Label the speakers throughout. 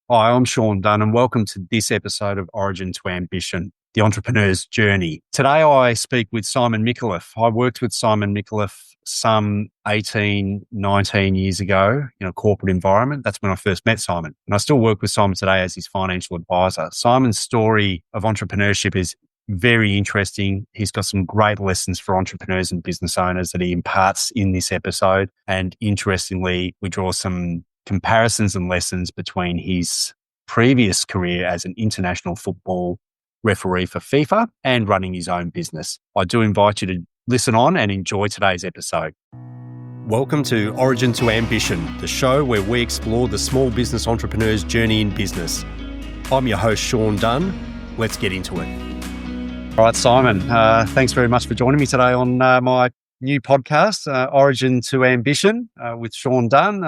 Speaker 1: Hi, I'm Sean Dunn, and welcome to this episode of Origin to Ambition, the entrepreneur's journey. Today, I speak with Simon Micallef. I worked with Simon Micallef some 18, 19 years ago in a corporate environment. That's when I first met Simon. And I still work with Simon today as his financial advisor. Simon's story of entrepreneurship is very interesting. He's got some great lessons for entrepreneurs and business owners that he imparts in this episode. And interestingly, we draw some comparisons and lessons between his previous career as an international football referee for FIFA and running his own business. I do invite you to listen on and enjoy today's episode. Welcome to Origin to Ambition, the show where we explore the small business entrepreneur's journey in business. I'm your host, Sean Dunn. Let's get into it. All right, Simon, thanks very much for joining me today on my new podcast, Origin to Ambition, with Sean Dunn,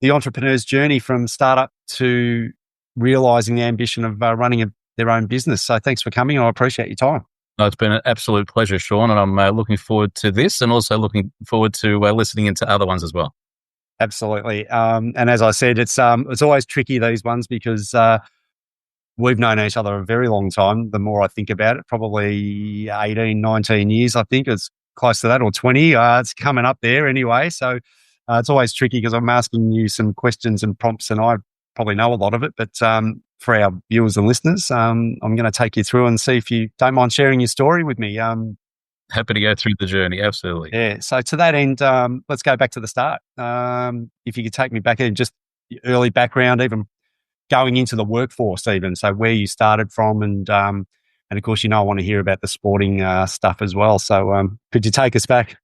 Speaker 1: the entrepreneur's journey from startup to realising the ambition of running their own business. So thanks for coming. I appreciate your time.
Speaker 2: No, it's been an absolute pleasure, Sean, and I'm looking forward to this and also looking forward to listening into other ones as well.
Speaker 1: Absolutely. And as I said, it's always tricky, these ones, because we've known each other a very long time. The more I think about it, probably 18, 19 years, I think it's close to that, or 20. It's coming up there anyway. So it's always tricky because I'm asking you some questions and prompts and I probably know a lot of it. But for our viewers and listeners, I'm going to take you through and see if you don't mind sharing your story with me.
Speaker 2: Happy to go through the journey. Absolutely.
Speaker 1: Yeah. So to that end, let's go back to the start. If you could take me back in just your early background, even going into the workforce even. So where you started from and of course, I want to hear about the sporting stuff as well. So could you take us back?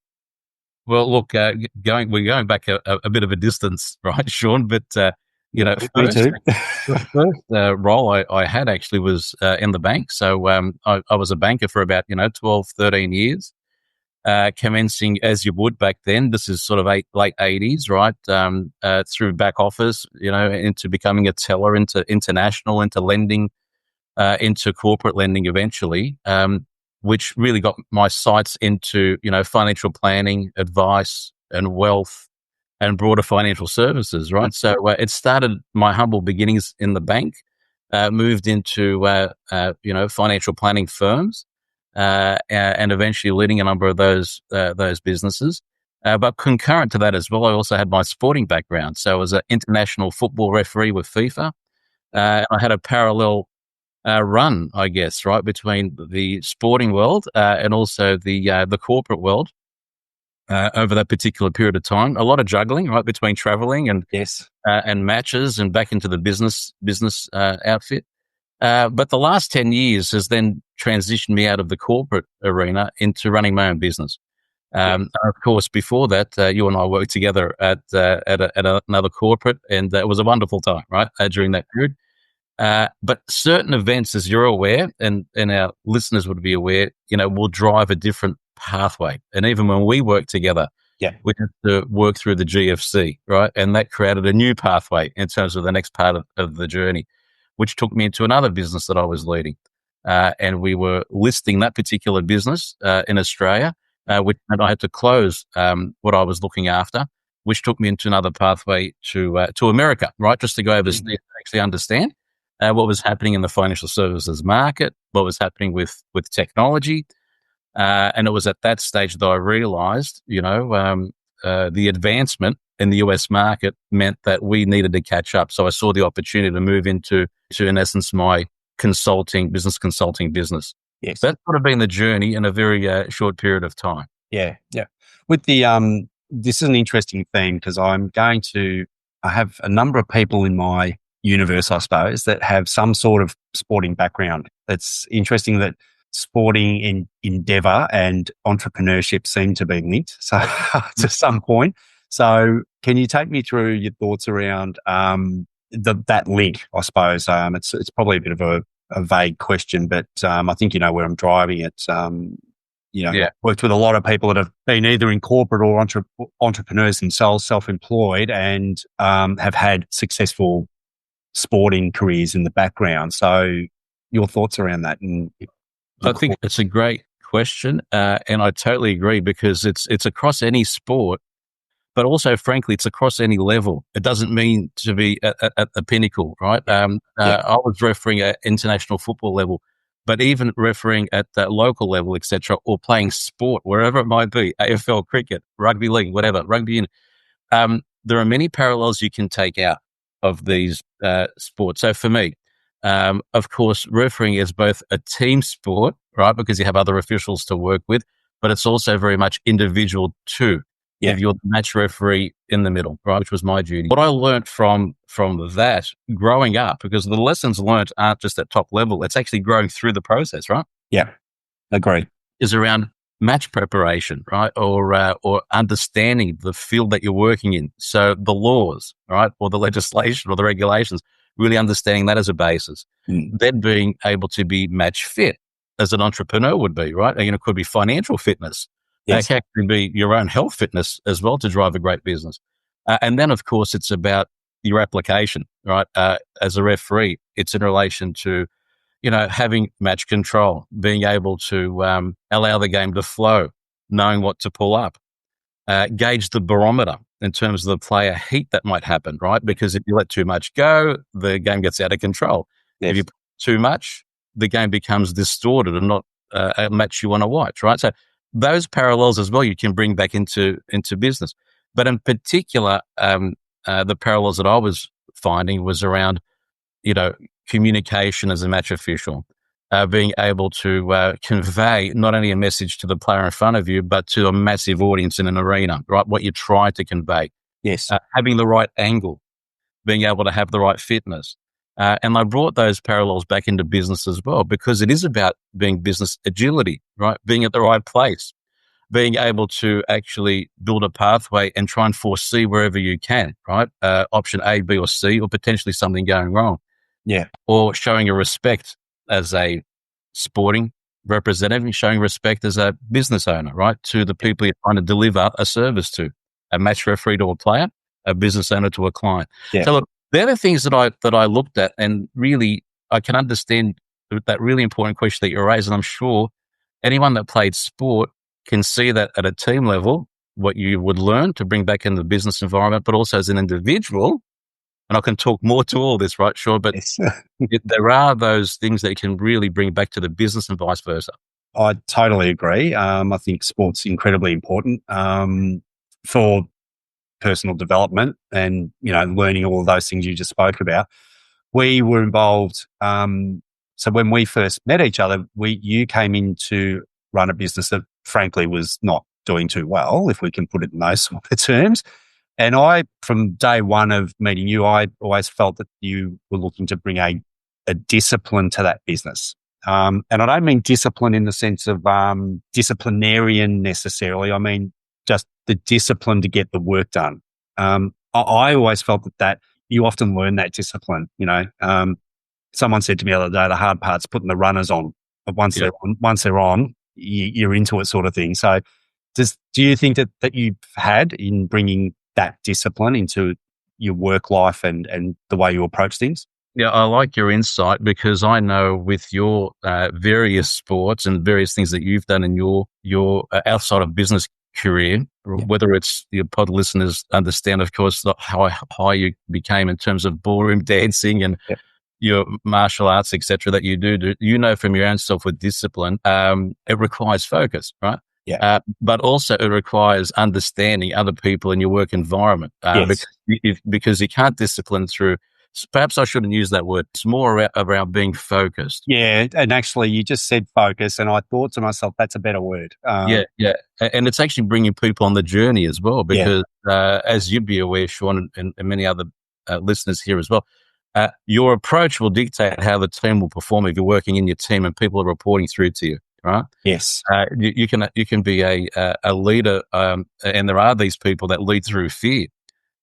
Speaker 2: Well, look, we're going back a bit of a distance, right, Sean? But,
Speaker 1: Me too.
Speaker 2: The first role I had actually was in the bank. So I was a banker for about, 12, 13 years, commencing as you would back then. This is sort of late 80s, right? Through back office, into becoming a teller, into international, into lending, into corporate lending eventually, which really got my sights into, financial planning, advice and wealth and broader financial services, right? So it started my humble beginnings in the bank, moved into, financial planning firms, and eventually leading a number of those businesses. But concurrent to that as well, I also had my sporting background. So I was an international football referee with FIFA. I had a parallel run, I guess, right, between the sporting world and also the corporate world over that particular period of time. A lot of juggling, right, between traveling and
Speaker 1: Yes,
Speaker 2: and matches and back into the business outfit. But the last 10 years has then transitioned me out of the corporate arena into running my own business. Of course, before that, you and I worked together at another corporate, and it was a wonderful time, right, during that period. But certain events, as you're aware, and our listeners would be aware, will drive a different pathway. And even when we work together, we had to work through the GFC, right? And that created a new pathway in terms of the next part of the journey, which took me into another business that I was leading. And we were listing that particular business in Australia, which meant I had to close what I was looking after, which took me into another pathway to America, right? Just to go overseas to actually understand what was happening in the financial services market, what was happening with technology. And it was at that stage that I realized, the advancement in the US market meant that we needed to catch up. So I saw the opportunity to move into in essence, my business consulting business.
Speaker 1: Yes.
Speaker 2: That's sort of been the journey in a very short period of time.
Speaker 1: Yeah. With the, this is an interesting theme because I have a number of people in my universe, I suppose, that have some sort of sporting background. It's interesting that sporting endeavour and entrepreneurship seem to be linked to some point. So can you take me through your thoughts around that link, I suppose? It's probably a bit of a vague question, but I think you know where I'm driving it. Worked with a lot of people that have been either in corporate or entrepreneurs themselves, self-employed, and have had successful sporting careers in the background. So your thoughts around that?
Speaker 2: I think it's a great question, and I totally agree because it's across any sport. but also, frankly, it's across any level. It doesn't mean to be at the pinnacle, right? I was refereeing at international football level, but even refereeing at that local level, etc., or playing sport, wherever it might be, AFL, cricket, rugby league, whatever, rugby union. There are many parallels you can take out of these sports. So for me, of course, refereeing is both a team sport, right, because you have other officials to work with, but it's also very much individual too.
Speaker 1: Yeah.
Speaker 2: If you're the match referee in the middle, right, which was my duty. What I learned from that growing up, because the lessons learned aren't just at top level, it's actually growing through the process, right?
Speaker 1: Yeah, agree.
Speaker 2: Is around match preparation, right, or understanding the field that you're working in. So the laws, right, or the legislation or the regulations, really understanding that as a basis. Then being able to be match fit as an entrepreneur would be, right? And it could be financial fitness.
Speaker 1: Yes.
Speaker 2: It can actually be your own health fitness as well to drive a great business. And then, of course, it's about your application, right? As a referee, it's in relation to, having match control, being able to allow the game to flow, knowing what to pull up, gauge the barometer in terms of the player heat that might happen, right? Because if you let too much go, the game gets out of control.
Speaker 1: Yes.
Speaker 2: If you put too much, the game becomes distorted and not a match you want to watch, right? So those parallels as well you can bring back into business. But in particular, the parallels that I was finding was around, communication as a match official, being able to convey not only a message to the player in front of you, but to a massive audience in an arena, right? What you try to convey.
Speaker 1: Yes.
Speaker 2: Having the right angle, being able to have the right fitness. And I brought those parallels back into business as well, because it is about being business agility, right? Being at the right place, being able to actually build a pathway and try and foresee wherever you can, right? Option A, B, or C, or potentially something going wrong.
Speaker 1: Yeah.
Speaker 2: Or showing a respect as a sporting representative, showing respect as a business owner, right? To the people you're trying to deliver a service to, a match referee to a player, a business owner to a client.
Speaker 1: Yeah.
Speaker 2: So look, they're the things that I looked at, and really I can understand that really important question that you raised. And I'm sure anyone that played sport can see that at a team level, what you would learn to bring back in the business environment, but also as an individual. And I can talk more to all this, right? Sure. But
Speaker 1: Yes.
Speaker 2: there are those things that you can really bring back to the business and vice versa.
Speaker 1: I totally agree. I think sport's incredibly important for personal development and, learning all of those things you just spoke about. We were involved. So when we first met each other, you came in to run a business that frankly was not doing too well, if we can put it in those sort of terms. And I, from day one of meeting you, I always felt that you were looking to bring a discipline to that business. And I don't mean discipline in the sense of disciplinarian necessarily. I mean just the discipline to get the work done. I always felt that you often learn that discipline. Someone said to me the other day, the hard part's putting the runners on. But once they're on, you're into it, sort of thing. So, do you think that you've had in bringing that discipline into your work life and the way you approach things?
Speaker 2: Yeah, I like your insight, because I know with your various sports and various things that you've done in your outside of business career, whether it's your pod listeners understand, of course, how high you became in terms of ballroom dancing and your martial arts, etc., that you do, from your own self with discipline, it requires focus, right?
Speaker 1: Yeah.
Speaker 2: But also it requires understanding other people in your work environment, because you can't discipline through. Perhaps I shouldn't use that word. It's more around being focused.
Speaker 1: Yeah, and actually, you just said focus, and I thought to myself, that's a better word.
Speaker 2: And it's actually bringing people on the journey as well, because as you'd be aware, Sean, and many other listeners here as well, your approach will dictate how the team will perform if you're working in your team and people are reporting through to you. Right?
Speaker 1: Yes.
Speaker 2: You can be a leader, and there are these people that lead through fear.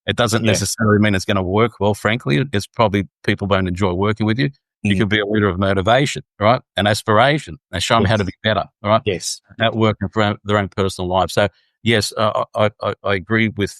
Speaker 2: It doesn't necessarily mean it's going to work well. Frankly, it's probably people don't enjoy working with you. You can be a leader of motivation, right, and aspiration, and show them how to be better, right?
Speaker 1: Yes.
Speaker 2: At work and for their own personal life. So yes, I agree with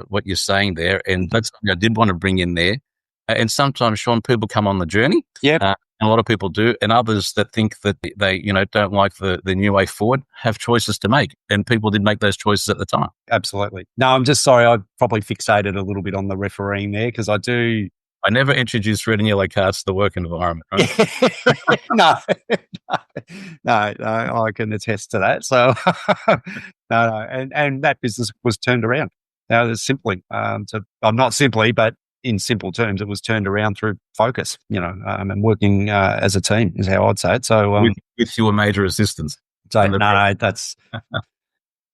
Speaker 2: what you're saying there, and that's something I did want to bring in there. And sometimes, Sean, people come on the journey.
Speaker 1: Yeah.
Speaker 2: And a lot of people do. And others that think that they, don't like the new way forward have choices to make. And people did make those choices at the time.
Speaker 1: Absolutely. No, I'm just sorry. I probably fixated a little bit on the refereeing there because I do.
Speaker 2: I never introduced red and yellow cards to the work environment. Right?
Speaker 1: no, I can attest to that. So, no, and that business was turned around. Now, simply, not simply, but in simple terms, it was turned around through focus. And working as a team is how I'd say it. So,
Speaker 2: with your major assistance.
Speaker 1: So no, that's.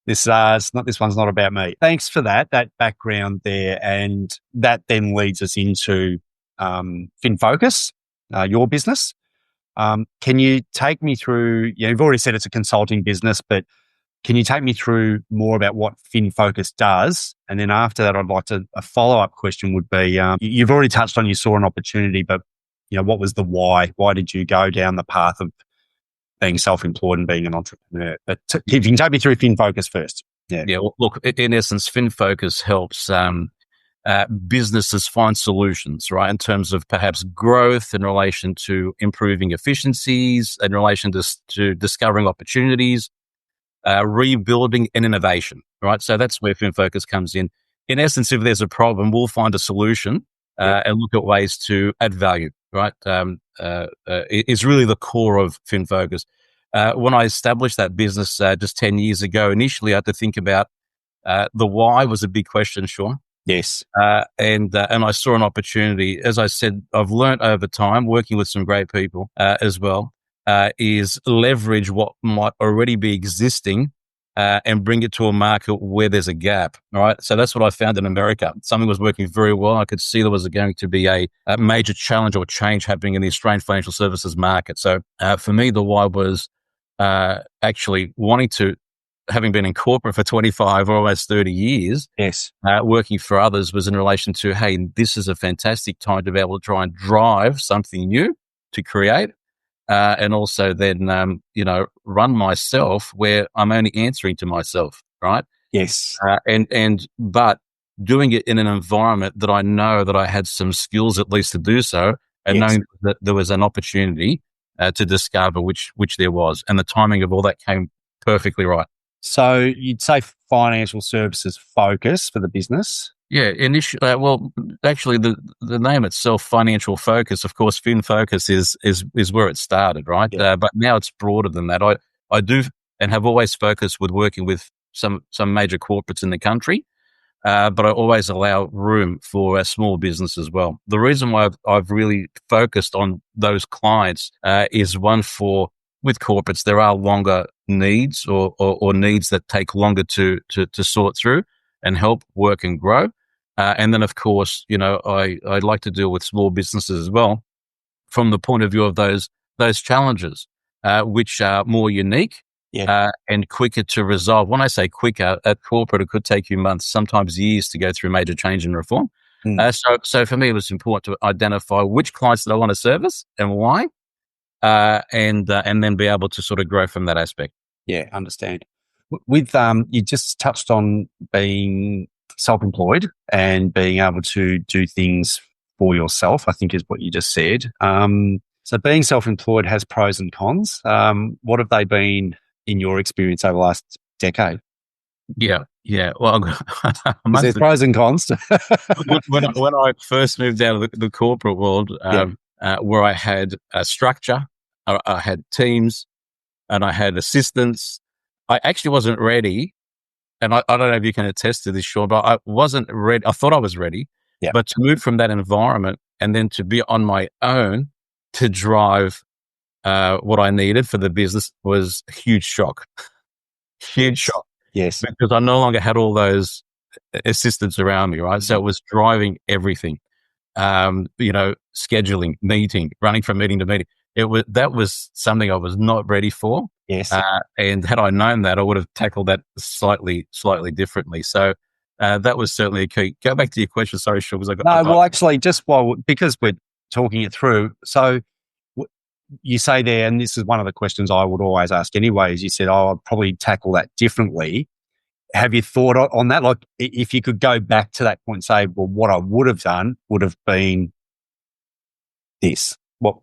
Speaker 1: This one's not about me. Thanks for that background there, and that then leads us into FinFocus, your business. Can you take me through? You've already said it's a consulting business, but can you take me through more about what FinFocus does? And then after that, I'd like a follow-up question would be: you've already touched on you saw an opportunity, but what was the why? Why did you go down the path of being self-employed and being an entrepreneur? But if you can take me through FinFocus first. Yeah.
Speaker 2: Well, look, in essence, FinFocus helps businesses find solutions, right, in terms of perhaps growth in relation to improving efficiencies, in relation to discovering opportunities, rebuilding and innovation, right? So that's where FinFocus comes in. In essence, if there's a problem, we'll find a solution and look at ways to add value, right? It's really the core of FinFocus. When I established that business just 10 years ago, initially I had to think about the why was a big question, Sean.
Speaker 1: Yes.
Speaker 2: And I saw an opportunity. As I said, I've learned over time, working with some great people as well, is leverage what might already be existing and bring it to a market where there's a gap. All right. So that's what I found in America. Something was working very well. I could see there was going to be a major challenge or change happening in the Australian financial services market. So for me, the why was actually wanting to, having been in corporate for 25 or almost 30 years,
Speaker 1: yes,
Speaker 2: working for others was in relation to, hey, this is a fantastic time to be able to try and drive something new to create. And also then, run myself where I'm only answering to myself, right?
Speaker 1: Yes.
Speaker 2: But doing it in an environment that I know that I had some skills at least to do so, and knowing that there was an opportunity to discover which there was, and the timing of all that came perfectly right.
Speaker 1: So you'd say financial services focus for the business?
Speaker 2: Yeah, initially, actually, the name itself, Financial Focus, of course, FinFocus is where it started, right?
Speaker 1: Yeah.
Speaker 2: But now it's broader than that. I do and have always focused with working with some major corporates in the country, but I always allow room for a small business as well. The reason why I've really focused on those clients is one, with corporates, there are longer needs or needs that take longer to sort through and help work and grow. And then, of course, I'd like to deal with small businesses as well from the point of view of those challenges, which are more unique and quicker to resolve. When I say quicker, at corporate, it could take you months, sometimes years to go through major change and reform. So for me, it was important to identify which clients that I want to service and why, and then be able to sort of grow from that aspect.
Speaker 1: Yeah, understand. With you just touched on being self-employed and being able to do things for yourself, I think is what you just said. So being self-employed has pros and cons. What have they been in your experience over the last decade?
Speaker 2: Yeah. Well,
Speaker 1: there's pros and cons.
Speaker 2: when I first moved out of the corporate world, where I had a structure, I had teams, and I had assistants. I actually wasn't ready. And I don't know if you can attest to this, Sean, but I wasn't ready. I thought I was ready, but to move from that environment and then to be on my own to drive what I needed for the business was a huge shock. Huge shock.
Speaker 1: Yes.
Speaker 2: Because I no longer had all those assistants around me, right? So it was driving everything, scheduling, meeting, running from meeting to meeting. That was something I was not ready for.
Speaker 1: Yes.
Speaker 2: And had I known that, I would have tackled that slightly differently. So that was certainly a key. Go back to your question. Sorry, Sean.
Speaker 1: Actually, because we're talking it through. So you say there, and this is one of the questions I would always ask anyways, you said, I'd probably tackle that differently. Have you thought on that? Like, if you could go back to that point and say, well, what I would have done would have been this. What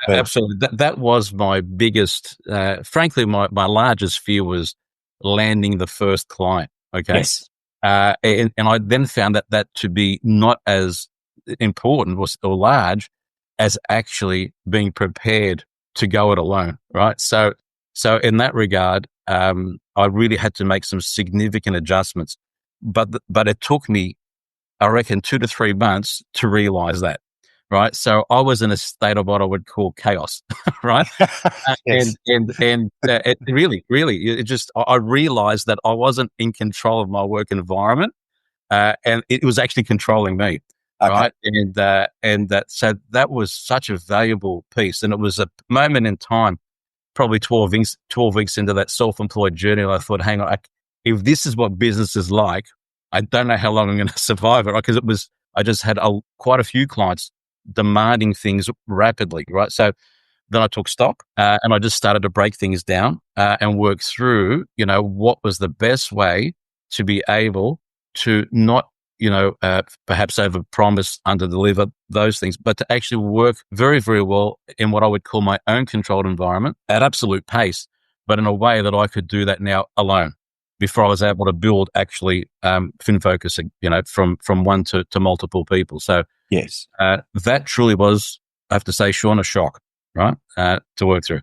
Speaker 2: Absolutely. That was my biggest, frankly, my largest fear was landing the first client. Okay.
Speaker 1: Yes.
Speaker 2: And I then found that to be not as important or large as actually being prepared to go it alone. Right. So in that regard, I really had to make some significant adjustments, but it took me, I reckon, 2 to 3 months to realize that. Right. So I was in a state of what I would call chaos. Right.
Speaker 1: Yes.
Speaker 2: It really, it just, I realized that I wasn't in control of my work environment. And it was actually controlling me.
Speaker 1: Okay.
Speaker 2: Right. So that was such a valuable piece. And it was a moment in time, probably 12 weeks into that self-employed journey. I thought, hang on, if this is what business is like, I don't know how long I'm going to survive it. Right? Because I just had quite a few clients demanding things rapidly. Right. So then I took stock and I just started to break things down and work through, what was the best way to be able to not, perhaps over-promise, under-deliver those things, but to actually work very, very well in what I would call my own controlled environment at absolute pace, but in a way that I could do that now alone before I was able to build actually FinFocus, from one to multiple people. So
Speaker 1: yes,
Speaker 2: that truly was, I have to say, Sean, a shock, right, to work through.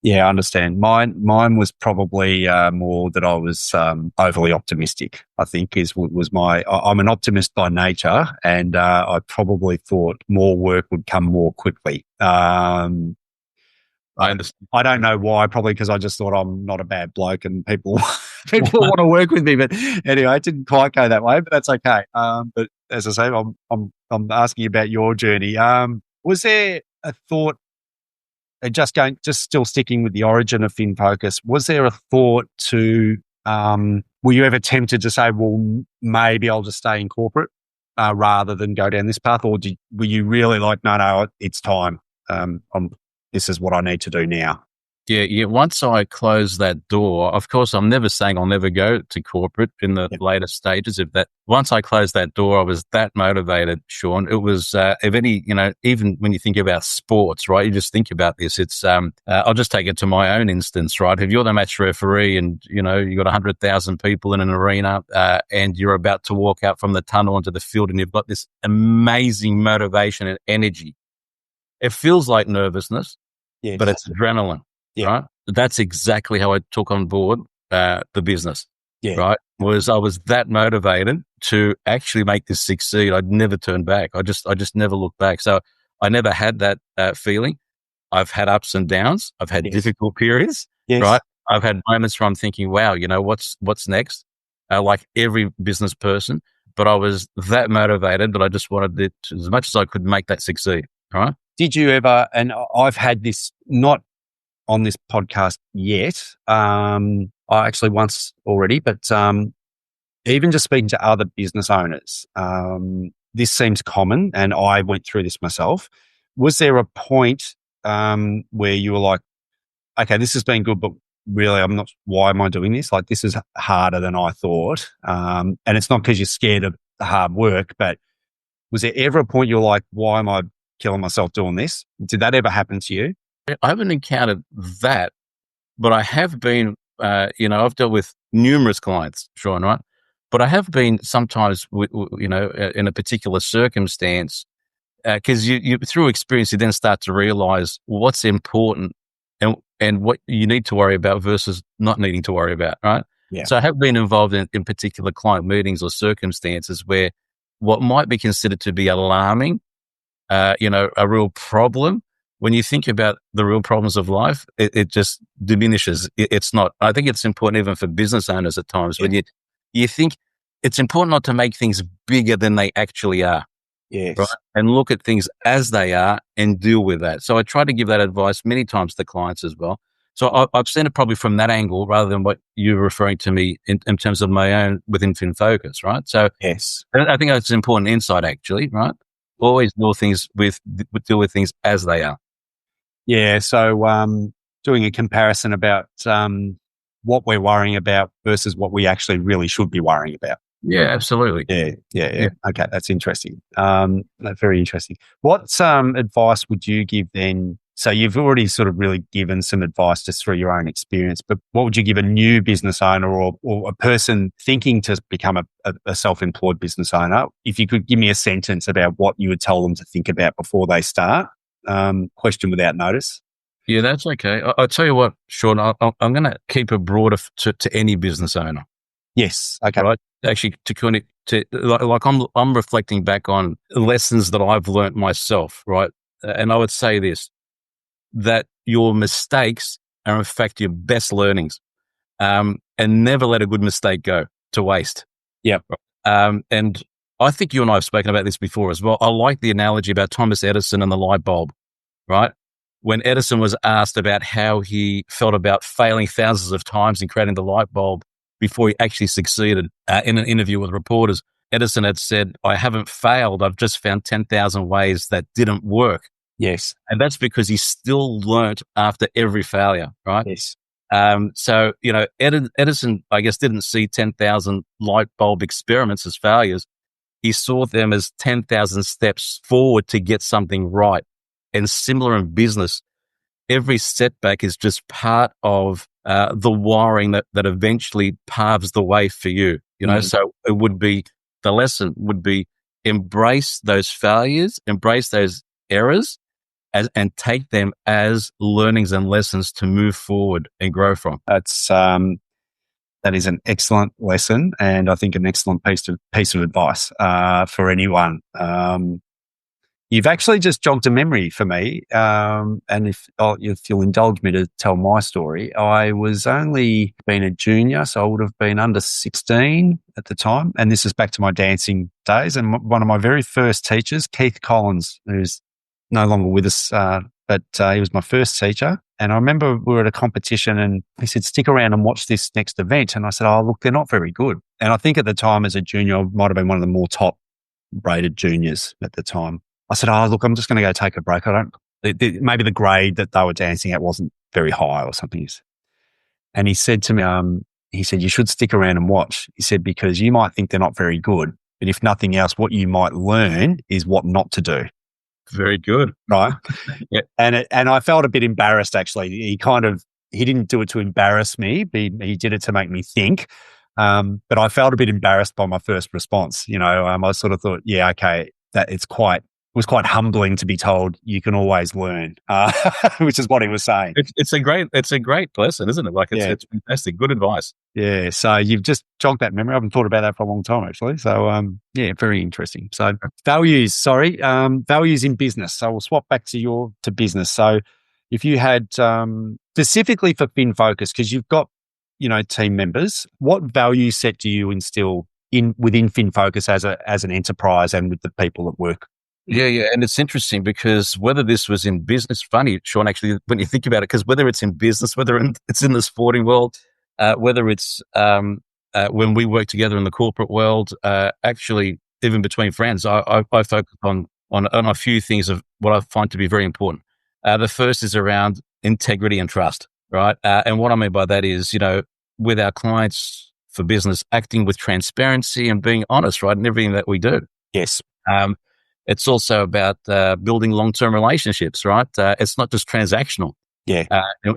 Speaker 1: Yeah, I understand. Mine was probably more that I was overly optimistic. I think was my. I'm an optimist by nature, and I probably thought more work would come more quickly. I understand. I don't know why. Probably because I just thought I'm not a bad bloke, and people want to work with me. But anyway, it didn't quite go that way. But that's okay. But as I say, I'm asking about your journey. Was there a thought? Just still sticking with the origin of FinFocus, was there a thought to, were you ever tempted to say, well, maybe I'll just stay in corporate rather than go down this path? Or were you really like, no, it's time. This is what I need to do now?
Speaker 2: Yeah. Once I closed that door, of course, I'm never saying I'll never go to corporate in the later stages. Once I closed that door, I was that motivated, Sean. It was, even when you think about sports, right? You just think about this. It's, I'll just take it to my own instance, right? If you're the match referee and, you got 100,000 people in an arena, and you're about to walk out from the tunnel into the field and you've got this amazing motivation and energy, it feels like nervousness, but it's adrenaline. Yeah. Right. That's exactly how I took on board the business. Yeah. Right. I was that motivated to actually make this succeed. I'd never turn back. I just never looked back. So I never had that feeling. I've had ups and downs. I've had difficult periods. Yes. Right. I've had moments where I'm thinking, wow, what's next? Like every business person, but I was that motivated that I just wanted it as much as I could make that succeed. Right.
Speaker 1: Did you ever, and I've had this not on this podcast yet. I actually once already, but even just speaking to other business owners, this seems common, and I went through this myself. Was there a point where you were like, okay, this has been good, but really, why am I doing this? Like, this is harder than I thought. And it's not because you're scared of the hard work, but was there ever a point you're like, why am I killing myself doing this? Did that ever happen to you?
Speaker 2: I haven't encountered that, but I have been, I've dealt with numerous clients, Sean, right? But I have been sometimes, in a particular circumstance, because you through experience, you then start to realize what's important and what you need to worry about versus not needing to worry about, right? Yeah. So I have been involved in particular client meetings or circumstances where what might be considered to be alarming, a real problem, when you think about the real problems of life, it just diminishes. It's not. I think it's important even for business owners at times when you think it's important not to make things bigger than they actually are. Yes. Right? And look at things as they are and deal with that. So I try to give that advice many times to clients as well. So I've seen it probably from that angle rather than what you're referring to me in terms of my own within FinFocus, right? So yes, I think that's an important insight actually, right? Always deal with things as they are.
Speaker 1: Yeah, so doing a comparison about what we're worrying about versus what we actually really should be worrying about.
Speaker 2: Yeah, absolutely.
Speaker 1: Yeah. Okay, that's interesting. That's very interesting. What advice would you give then? So you've already sort of really given some advice just through your own experience, but what would you give a new business owner or a person thinking to become a self-employed business owner? If you could give me a sentence about what you would tell them to think about before they start, question without notice.
Speaker 2: Yeah, that's okay. I'll tell you what, Sean, I'm going to keep it broader to any business owner.
Speaker 1: Yes. Okay.
Speaker 2: Right. Actually, to kind of, like I'm reflecting back on lessons that I've learned myself. Right. And I would say this, that your mistakes are in fact your best learnings. And never let a good mistake go to waste.
Speaker 1: Yep.
Speaker 2: And I think you and I have spoken about this before as well. I like the analogy about Thomas Edison and the light bulb, right? When Edison was asked about how he felt about failing thousands of times in creating the light bulb before he actually succeeded in an interview with reporters, Edison had said, I haven't failed. I've just found 10,000 ways that didn't work.
Speaker 1: Yes.
Speaker 2: And that's because he still learnt after every failure, right?
Speaker 1: Yes.
Speaker 2: So, Edison, I guess, didn't see 10,000 light bulb experiments as failures. He saw them as 10,000 steps forward to get something right. And similar in business, every setback is just part of the wiring that eventually paves the way for you. So it would be, the lesson would be embrace those failures, embrace those errors, and take them as learnings and lessons to move forward and grow from.
Speaker 1: That is an excellent lesson, and I think an excellent piece of advice for anyone. You've actually just jogged a memory for me, and if you'll indulge me to tell my story, I was only been a junior, so I would have been under 16 at the time, and this is back to my dancing days. And one of my very first teachers, Keith Collins, who's no longer with us, but he was my first teacher. And I remember we were at a competition and he said, stick around and watch this next event. And I said, oh, look, they're not very good. And I think at the time as a junior, I might have been one of the more top rated juniors at the time. I said, oh, look, I'm just going to go take a break. Maybe the grade that they were dancing at wasn't very high or something. And he said to me, he said, you should stick around and watch. He said, because you might think they're not very good, but if nothing else, what you might learn is what not to do.
Speaker 2: Very good.
Speaker 1: Right.
Speaker 2: Yeah.
Speaker 1: And I felt a bit embarrassed, actually. He didn't do it to embarrass me. He did it to make me think. But I felt a bit embarrassed by my first response. I sort of thought, yeah, okay, that it was quite humbling to be told you can always learn, which is what he was saying.
Speaker 2: It's a great lesson, isn't it? Like it's fantastic. Good advice.
Speaker 1: Yeah. So you've just jogged that memory. I haven't thought about that for a long time, actually. So, very interesting. So values in business. So we'll swap back to business. So if you had, specifically for FinFocus, because you've got, team members, what value set do you instill within FinFocus as an enterprise and with the people at work?
Speaker 2: Yeah. And it's interesting because whether this was in business, funny, Sean, actually, when you think about it, because whether it's in business, whether it's in the sporting world, whether it's when we work together in the corporate world, actually, even between friends, I focus on a few things of what I find to be very important. The first is around integrity and trust, right? And what I mean by that is, with our clients for business, acting with transparency and being honest, right, in everything that we do.
Speaker 1: Yes.
Speaker 2: It's also about building long-term relationships, right? It's not just transactional.
Speaker 1: Yeah.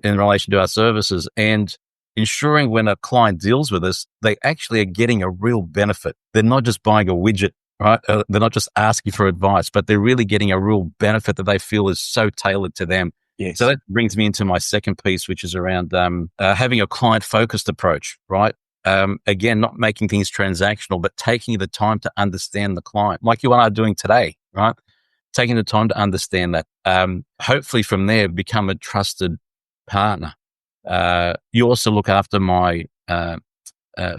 Speaker 2: In relation to our services, and ensuring when a client deals with us, they actually are getting a real benefit. They're not just buying a widget, right? They're not just asking for advice, but they're really getting a real benefit that they feel is so tailored to them.
Speaker 1: Yes.
Speaker 2: So that brings me into my second piece, which is around having a client-focused approach, right? Again, not making things transactional, but taking the time to understand the client, like you and I are doing today, right? Taking the time to understand that. Hopefully from there, become a trusted partner. You also look after my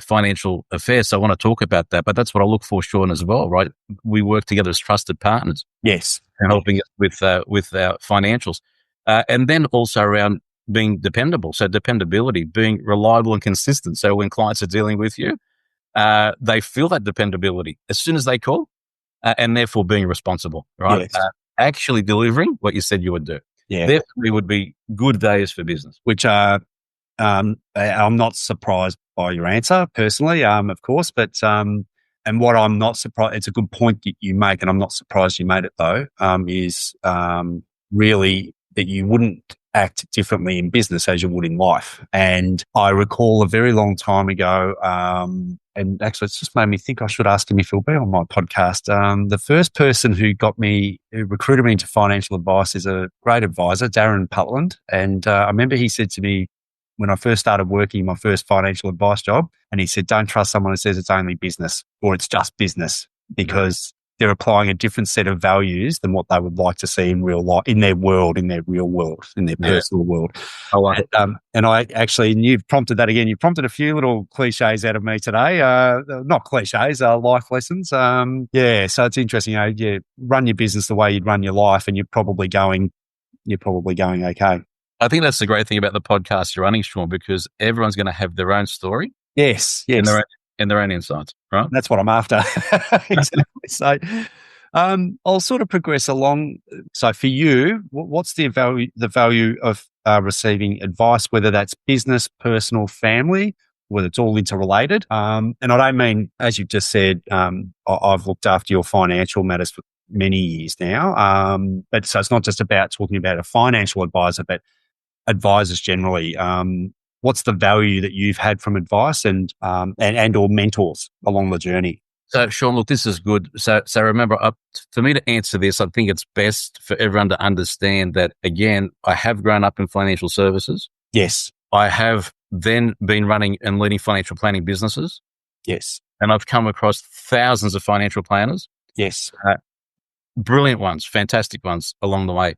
Speaker 2: financial affairs, so I want to talk about that, but that's what I look for, Sean, as well, right? We work together as trusted partners.
Speaker 1: Yes.
Speaker 2: And helping us with our financials. And then also around being dependable. So dependability, being reliable and consistent. So when clients are dealing with you, they feel that dependability as soon as they call, and therefore being responsible, right?
Speaker 1: Yes.
Speaker 2: Actually delivering what you said you would do.
Speaker 1: Yeah.
Speaker 2: Therefore, would be good days for business.
Speaker 1: Which I'm not surprised by your answer personally, of course, but And what I'm not surprised, it's a good point that you make, and I'm not surprised you made it though, is really that you wouldn't act differently in business as you would in life. And I recall a very long time ago, and actually it's just made me think I should ask him if he'll be on my podcast. The first person who recruited me into financial advice is a great advisor, Darren Putland. And I remember he said to me, when I first started working my first financial advice job, and he said, don't trust someone who says it's only business or it's just business, because they're applying a different set of values than what they would like to see in real life, in their world, in their real world, in their personal world.
Speaker 2: I like it.
Speaker 1: And I actually, and you've prompted that again. You prompted a few little cliches out of me today. Not cliches, life lessons. So it's interesting. Run your business the way you'd run your life, and you're probably going okay.
Speaker 2: I think that's the great thing about the podcast you're running, Sean, because everyone's going to have their own story.
Speaker 1: Yes.
Speaker 2: And their own insights, right?
Speaker 1: That's what I'm after. Exactly. So I'll sort of progress along. So for you, what's the value of receiving advice, whether that's business, personal, family, whether it's all interrelated? And I don't mean, as you've just said, I've looked after your financial matters for many years now. But so it's not just about talking about a financial advisor, but advisors generally. What's the value that you've had from advice and or mentors along the journey?
Speaker 2: So, Sean, look, this is good. So remember, for me to answer this, I think it's best for everyone to understand that, again, I have grown up in financial services.
Speaker 1: Yes.
Speaker 2: I have then been running and leading financial planning businesses.
Speaker 1: Yes.
Speaker 2: And I've come across thousands of financial planners.
Speaker 1: Yes.
Speaker 2: Brilliant ones, fantastic ones along the way.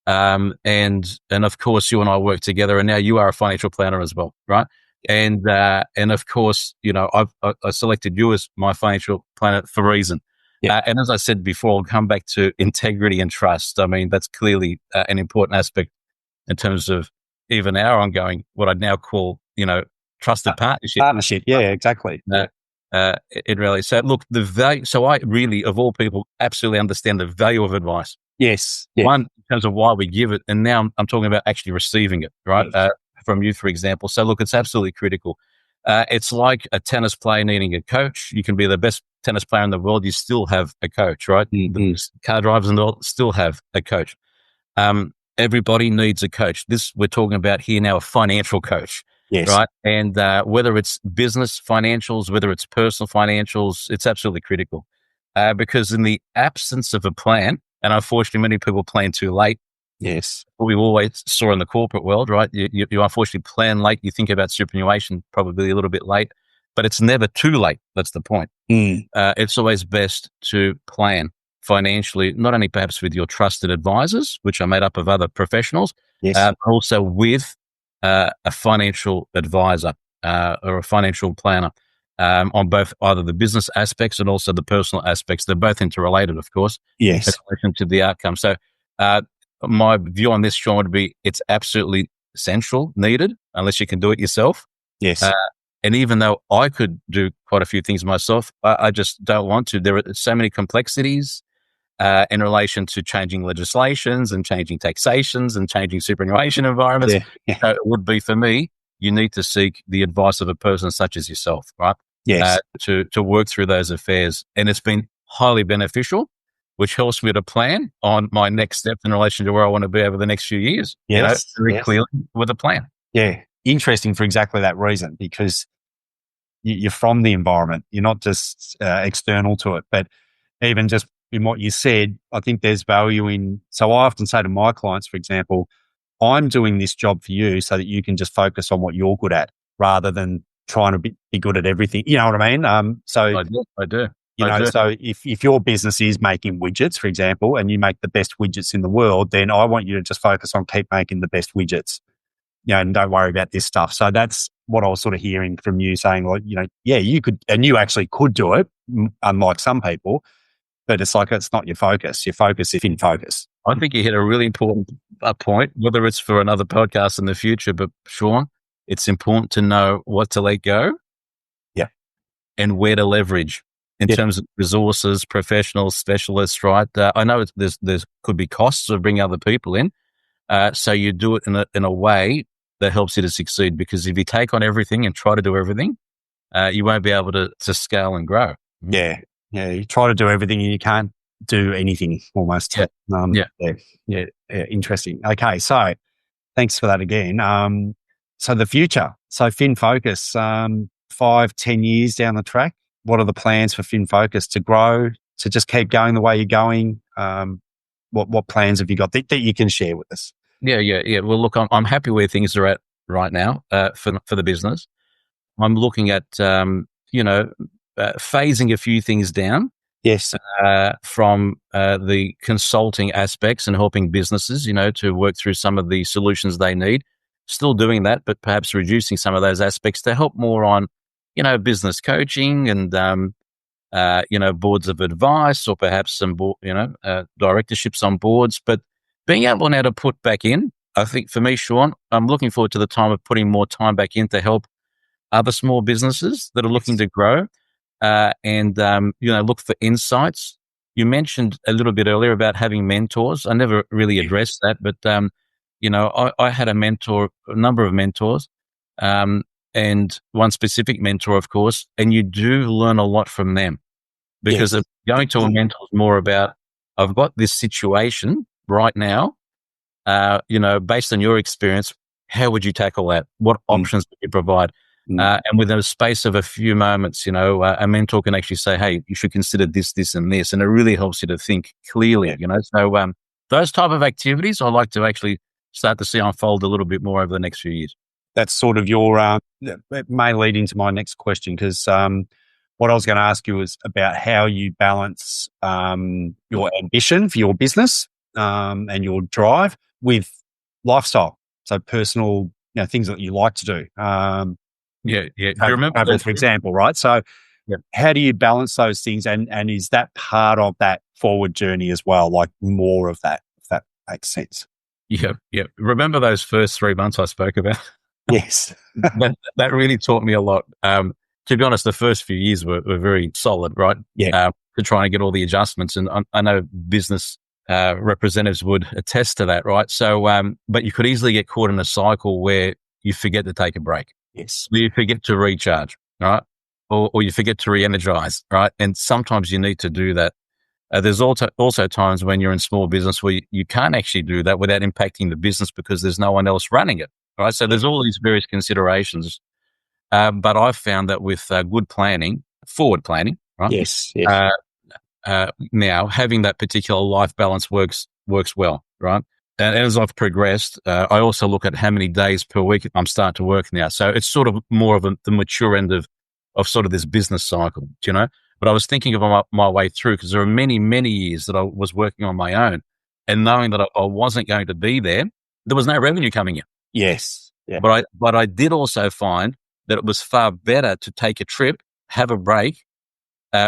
Speaker 2: And of course, you and I work together, and now you are a financial planner as well, right? And of course, I selected you as my financial planner for a reason. Yeah. And as I said before, I'll come back to integrity and trust. I mean, that's clearly an important aspect in terms of even our ongoing, what I'd now call, trusted partnership.
Speaker 1: Partnership, yeah, exactly.
Speaker 2: It really. So look, the value. So I really, of all people, absolutely understand the value of advice.
Speaker 1: Yes.
Speaker 2: One, in terms of why we give it, and now I'm talking about actually receiving it, right? Yes. From you, for example. So look, it's absolutely critical. It's like a tennis player needing a coach. You can be the best tennis player in the world, you still have a coach, right? Mm-hmm. The car drivers in the world still have a coach. Everybody needs a coach. We're talking about here now, a financial coach.
Speaker 1: Yes.
Speaker 2: Right. And whether it's business financials, whether it's personal financials, it's absolutely critical. Because in the absence of a plan, and unfortunately many people plan too late.
Speaker 1: Yes.
Speaker 2: What we always saw in the corporate world, right? You unfortunately plan late. You think about superannuation probably a little bit late, but it's never too late. That's the point. It's always best to plan financially, not only perhaps with your trusted advisors, which are made up of other professionals,
Speaker 1: yes.
Speaker 2: But also with a financial advisor or a financial planner on both either the business aspects and also the personal aspects. They're both interrelated, of course.
Speaker 1: Yes.
Speaker 2: In relation to the outcome. So my view on this, Sean, would be it's absolutely essential, needed, unless you can do it yourself.
Speaker 1: Yes.
Speaker 2: And even though I could do quite a few things myself, I just don't want to. There are so many complexities in relation to changing legislations and changing taxations and changing superannuation environments. Yeah. So it would be for me, you need to seek the advice of a person such as yourself, right?
Speaker 1: Yes.
Speaker 2: To work through those affairs. And it's been highly beneficial, which helps me to plan on my next step in relation to where I want to be over the next few years.
Speaker 1: Yes.
Speaker 2: Very clearly with a plan.
Speaker 1: Yeah. Interesting for exactly that reason, because you're from the environment. You're not just external to it, but even just in what you said, I think there's value in. So I often say to my clients, for example, I'm doing this job for you so that you can just focus on what you're good at rather than trying to be good at everything. You know what I mean? So
Speaker 2: I do.
Speaker 1: So if your business is making widgets, for example, and you make the best widgets in the world, then I want you to just focus on keep making the best widgets. And don't worry about this stuff. So that's what I was sort of hearing from you saying, like, yeah, you could, and you actually could do it, unlike some people, but it's like, it's not your focus. Your focus is in focus.
Speaker 2: I think you hit a really important point, whether it's for another podcast in the future, but Sean, it's important to know what to let go.
Speaker 1: Yeah.
Speaker 2: And where to leverage in terms of resources, professionals, specialists, right? I know there's could be costs of bringing other people in. So you do it in a way that helps you to succeed, because if you take on everything and try to do everything, you won't be able to scale and grow.
Speaker 1: Yeah. Yeah. You try to do everything and you can't do anything almost.
Speaker 2: Yeah.
Speaker 1: Yeah. Interesting. Okay. So thanks for that again. So the future. So FinFocus, 5-10 years down the track, what are the plans for FinFocus to grow, to just keep going the way you're going? What plans have you got that you can share with us?
Speaker 2: Yeah. Well, look, I'm happy where things are at right now for the business. I'm looking at phasing a few things down.
Speaker 1: Yes.
Speaker 2: From the consulting aspects and helping businesses, to work through some of the solutions they need. Still doing that, but perhaps reducing some of those aspects to help more on, business coaching and, boards of advice, or perhaps some, directorships on boards. But being able now to put back in, I think for me, Sean, I'm looking forward to the time of putting more time back in to help other small businesses that are looking to grow. And look for insights. You mentioned a little bit earlier about having mentors. I never really addressed that, but I had a number of mentors, and one specific mentor, of course. And you do learn a lot from them, because going to a mentor is more about, I've got this situation right now. Based on your experience, how would you tackle that? What options would you provide? And within a space of a few moments, a mentor can actually say, hey, you should consider this, this, and this. And it really helps you to think clearly, So those type of activities I like to actually start to see unfold a little bit more over the next few years.
Speaker 1: That's sort of it may lead into my next question, because what I was going to ask you was about how you balance your ambition for your business and your drive with lifestyle. So personal, things that you like to do.
Speaker 2: Yeah. You
Speaker 1: remember that, for example, right? So how do you balance those things? And is that part of that forward journey as well? Like more of that, if that makes sense.
Speaker 2: Yeah. Remember those first 3 months I spoke about?
Speaker 1: Yes.
Speaker 2: that really taught me a lot. To be honest, the first few years were very solid, right?
Speaker 1: Yeah.
Speaker 2: To try and get all the adjustments. And I know business representatives would attest to that, right? So, but you could easily get caught in a cycle where you forget to take a break.
Speaker 1: Yes.
Speaker 2: You forget to recharge, right? Or you forget to re-energize, right? And sometimes you need to do that. There's also times when you're in small business where you can't actually do that without impacting the business, because there's no one else running it, right? So there's all these various considerations. But I've found that with good planning, forward planning, right?
Speaker 1: Yes.
Speaker 2: Now having that particular life balance works well, right? And as I've progressed, I also look at how many days per week I'm starting to work now. So it's sort of more of the mature end of sort of this business cycle, But I was thinking of my way through, because there are many, many years that I was working on my own, and knowing that I wasn't going to be there was no revenue coming in.
Speaker 1: Yes. Yeah.
Speaker 2: But I did also find that it was far better to take a trip, have a break,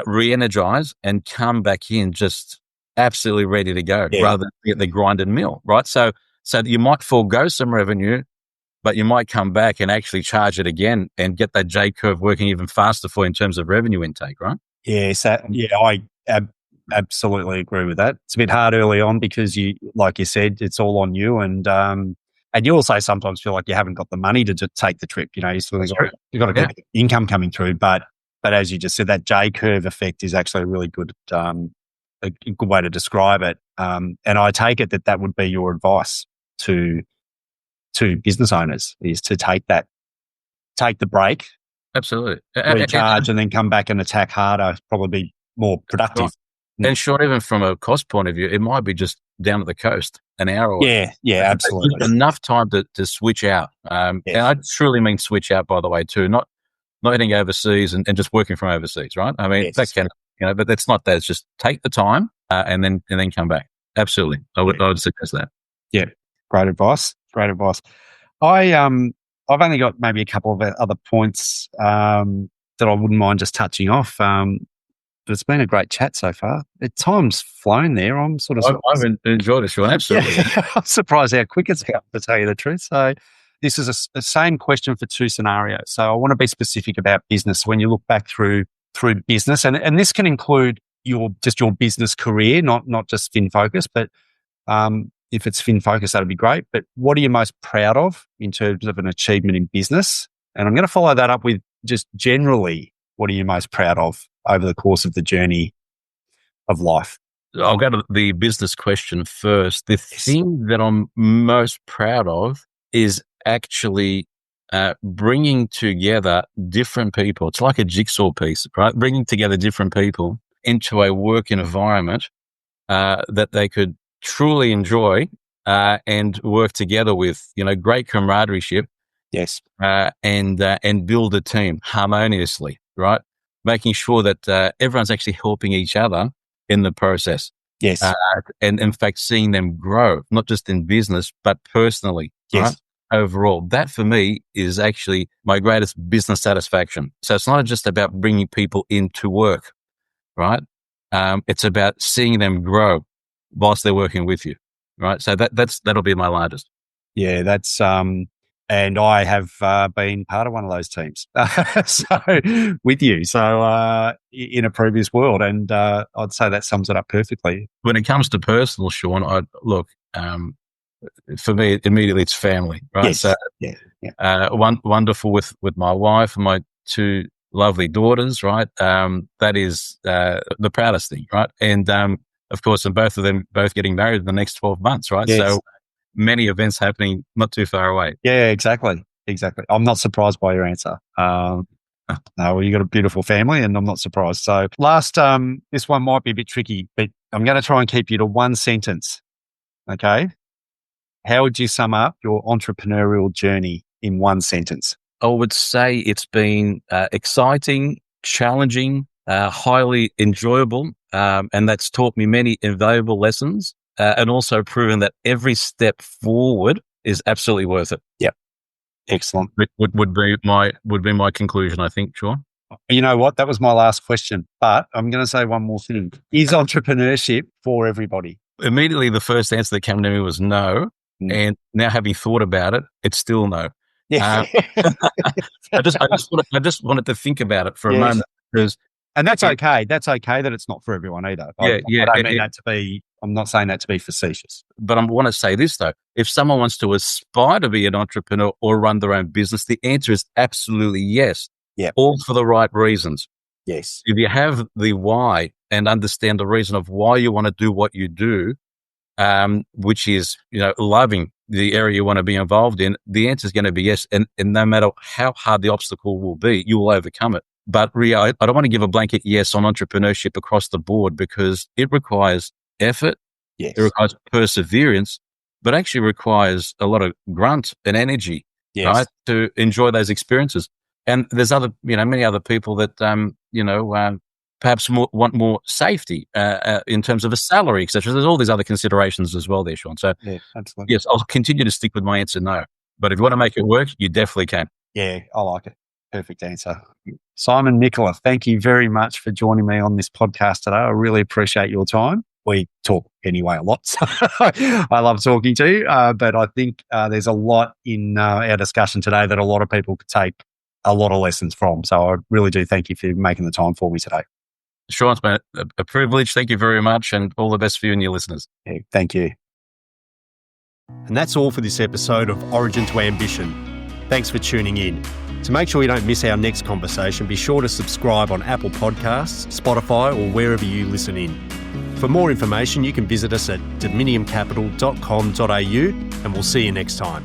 Speaker 2: re-energize, and come back in just absolutely ready to go, rather than get the grind and mill, right? So you might forego some revenue, but you might come back and actually charge it again and get that J curve working even faster for you in terms of revenue intake, right?
Speaker 1: Yes. I absolutely agree with that. It's a bit hard early on because like you said, it's all on you, and you also sometimes feel like you haven't got the money to just take the trip. You you've got a good income coming through, but as you just said, that J curve effect is actually a really good a good way to describe it. And I take it that would be your advice to business owners, is to take the break,
Speaker 2: absolutely,
Speaker 1: recharge, and then come back and attack harder. Probably be more productive.
Speaker 2: And sure, even from a cost point of view, it might be just down at the coast, an hour away.
Speaker 1: Yeah, absolutely.
Speaker 2: Just enough time to switch out. And I truly mean switch out, by the way, too. Not heading overseas and just working from overseas, right? I mean, that can, but that's not that. It's just take the time and then come back. Absolutely. I would suggest that.
Speaker 1: Yeah. Great advice. I've only got maybe a couple of other points that I wouldn't mind just touching off. But it's been a great chat so far. Time's flown there. I'm sort of...
Speaker 2: I've enjoyed it, Sean. Absolutely.
Speaker 1: Yeah. I'm surprised how quick it's gone, to tell you the truth. So this is the same question for two scenarios. So I want to be specific about business. When you look back through business, and this can include your business career, not just FinFocus, but if it's FinFocus, that'd be great. But what are you most proud of in terms of an achievement in business? And I'm going to follow that up with just generally, what are you most proud of over the course of the journey of life?
Speaker 2: I'll go to the business question first. The thing that I'm most proud of is actually bringing together different people. It's like a jigsaw piece, right? Bringing together different people into a work environment that they could truly enjoy and work together with, great camaraderie.
Speaker 1: Yes.
Speaker 2: And build a team harmoniously, right? Making sure that everyone's actually helping each other in the process.
Speaker 1: Yes.
Speaker 2: And in fact, seeing them grow, not just in business, but personally.
Speaker 1: Yes.
Speaker 2: Right? Overall, that for me is actually my greatest business satisfaction. So it's not just about bringing people into work, right? It's about seeing them grow whilst they're working with you, right? So that'll be my largest.
Speaker 1: Yeah, that's and I have been part of one of those teams, so with you. So in a previous world, and I'd say that sums it up perfectly.
Speaker 2: When it comes to personal, Sean, for me, immediately it's family, right?
Speaker 1: Yes.
Speaker 2: So, wonderful with my wife and my two lovely daughters, right? That is the proudest thing, right? And of course, and both of them getting married in the next 12 months, right?
Speaker 1: Yes.
Speaker 2: So many events happening not too far away.
Speaker 1: Yeah, exactly. I'm not surprised by your answer. No, well, you got a beautiful family, and I'm not surprised. So last, this one might be a bit tricky, but I'm going to try and keep you to one sentence. Okay. How would you sum up your entrepreneurial journey in one sentence?
Speaker 2: I would say it's been exciting, challenging, highly enjoyable, and that's taught me many invaluable lessons, and also proven that every step forward is absolutely worth it.
Speaker 1: Yep. Excellent.
Speaker 2: Would be my conclusion, I think, Sean.
Speaker 1: You know what? That was my last question, but I'm going to say one more thing. Is entrepreneurship for everybody?
Speaker 2: Immediately, the first answer that came to me was no. And now having thought about it, it's still no.
Speaker 1: Yeah.
Speaker 2: I just wanted to think about it for a moment, because,
Speaker 1: and that's okay. That's okay that it's not for everyone either. I don't mean that to be. I'm not saying that to be facetious.
Speaker 2: But I want to say this though: if someone wants to aspire to be an entrepreneur or run their own business, the answer is absolutely yes.
Speaker 1: Yeah.
Speaker 2: All for the right reasons.
Speaker 1: Yes.
Speaker 2: If you have the why and understand the reason of why you want to do what you do, which is, loving the area you want to be involved in, the answer is going to be yes. And no matter how hard the obstacle will be, you will overcome it. But I don't want to give a blanket yes on entrepreneurship across the board, because it requires effort.
Speaker 1: Yes.
Speaker 2: It requires perseverance, but actually requires a lot of grunt and energy, right, to enjoy those experiences. And there's many other people that, perhaps want more safety in terms of a salary, etc. There's all these other considerations as well there, Sean. So,
Speaker 1: yeah, absolutely.
Speaker 2: Yes, I'll continue to stick with my answer no. But if you want to make it work, you definitely can.
Speaker 1: Yeah, I like it. Perfect answer. Simon Micallef, thank you very much for joining me on this podcast today. I really appreciate your time. We talk anyway a lot, so I love talking to you. But I think there's a lot in our discussion today that a lot of people could take a lot of lessons from. So I really do thank you for making the time for me today.
Speaker 2: Sean, it's been a privilege. Thank you very much, and all the best for you and your listeners.
Speaker 1: Yeah, thank you. And that's all for this episode of Origin to Ambition. Thanks for tuning in. To make sure you don't miss our next conversation, be sure to subscribe on Apple Podcasts, Spotify, or wherever you listen in. For more information, you can visit us at dominiumcapital.com.au, and we'll see you next time.